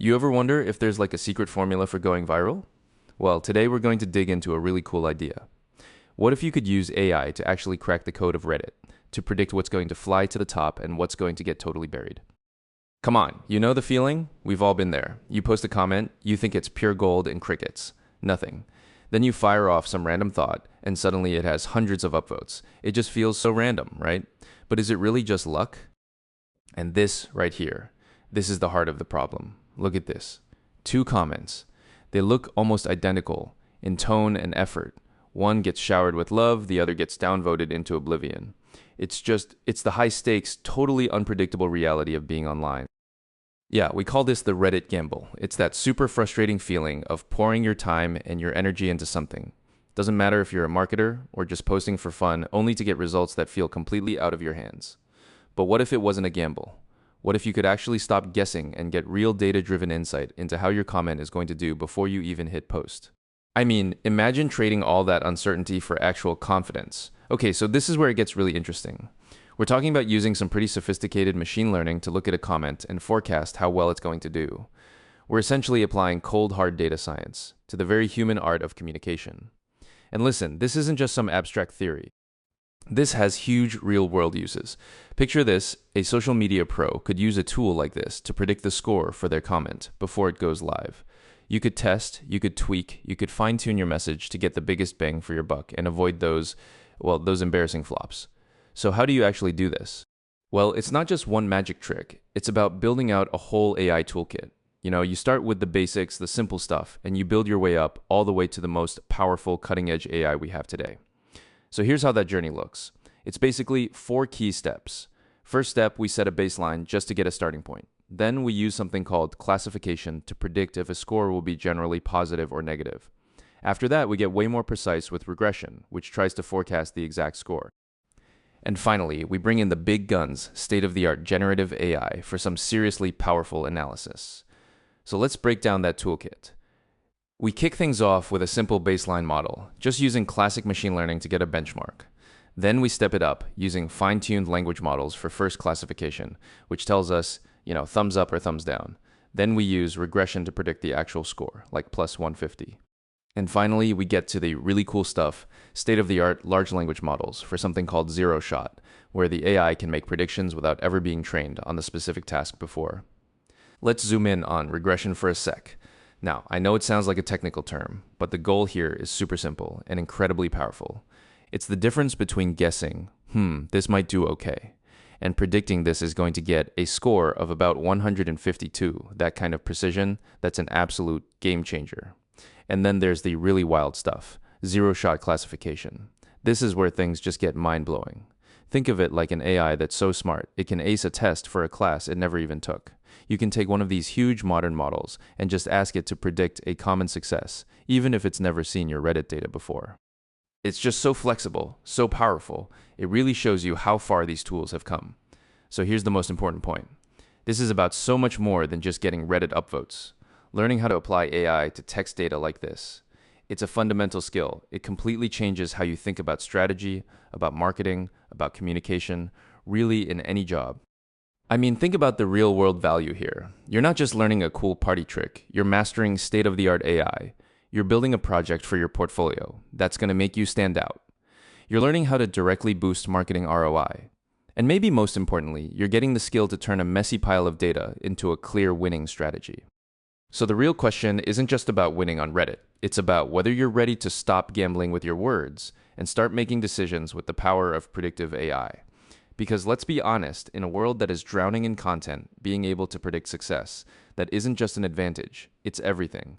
You ever wonder if there's like a secret formula for going viral? Well, today we're going to dig into a really cool idea. What if you could use AI to actually crack the code of Reddit, to predict what's going to fly to the top and what's going to get totally buried? Come on, you know the feeling? We've all been there. You post a comment, you think it's pure gold and crickets. Nothing. Then you fire off some random thought, and suddenly it has hundreds of upvotes. It just feels so random, right? But is it really just luck? And this right here, this is the heart of the problem. Look at this. Two comments. They look almost identical in tone and effort. One gets showered with love, the other gets downvoted into oblivion. It's the high stakes, totally unpredictable reality of being online. Yeah, we call this the Reddit gamble. It's that super frustrating feeling of pouring your time and your energy into something. Doesn't matter if you're a marketer or just posting for fun, only to get results that feel completely out of your hands. But what if it wasn't a gamble? What if you could actually stop guessing and get real data-driven insight into how your comment is going to do before you even hit post? I mean, imagine trading all that uncertainty for actual confidence. Okay, so this is where it gets really interesting. We're talking about using some pretty sophisticated machine learning to look at a comment and forecast how well it's going to do. We're essentially applying cold, hard data science to the very human art of communication. And listen, this isn't just some abstract theory. This has huge real-world uses. Picture this, a social media pro could use a tool like this to predict the score for their comment before it goes live. You could test, you could tweak, you could fine-tune your message to get the biggest bang for your buck and avoid those embarrassing flops. So how do you actually do this? Well, it's not just one magic trick. It's about building out a whole AI toolkit. You start with the basics, the simple stuff, and you build your way up all the way to the most powerful cutting-edge AI we have today. So here's how that journey looks. It's basically 4 key steps. First step, we set a baseline just to get a starting point. Then we use something called classification to predict if a score will be generally positive or negative. After that, we get way more precise with regression, which tries to forecast the exact score. And finally, we bring in the big guns, state-of-the-art generative AI for some seriously powerful analysis. So let's break down that toolkit. We kick things off with a simple baseline model, just using classic machine learning to get a benchmark. Then we step it up using fine-tuned language models for first classification, which tells us, thumbs up or thumbs down. Then we use regression to predict the actual score, like plus 150. And finally, we get to the really cool stuff, state-of-the-art large language models for something called zero shot, where the AI can make predictions without ever being trained on the specific task before. Let's zoom in on regression for a sec. Now, I know it sounds like a technical term, but the goal here is super simple and incredibly powerful. It's the difference between guessing, this might do okay, and predicting this is going to get a score of about 152, that kind of precision, that's an absolute game changer. And then there's the really wild stuff, zero-shot classification. This is where things just get mind-blowing. Think of it like an AI that's so smart, it can ace a test for a class it never even took. You can take one of these huge modern models and just ask it to predict a common success, even if it's never seen your Reddit data before. It's just so flexible, so powerful, it really shows you how far these tools have come. So here's the most important point. This is about so much more than just getting Reddit upvotes. Learning how to apply AI to text data like this. It's a fundamental skill. It completely changes how you think about strategy, about marketing, about communication, really in any job. I mean, think about the real-world value here. You're not just learning a cool party trick. You're mastering state-of-the-art AI. You're building a project for your portfolio that's going to make you stand out. You're learning how to directly boost marketing ROI. And maybe most importantly, you're getting the skill to turn a messy pile of data into a clear winning strategy. So the real question isn't just about winning on Reddit. It's about whether you're ready to stop gambling with your words and start making decisions with the power of predictive AI. Because let's be honest, in a world that is drowning in content, being able to predict success, that isn't just an advantage, it's everything.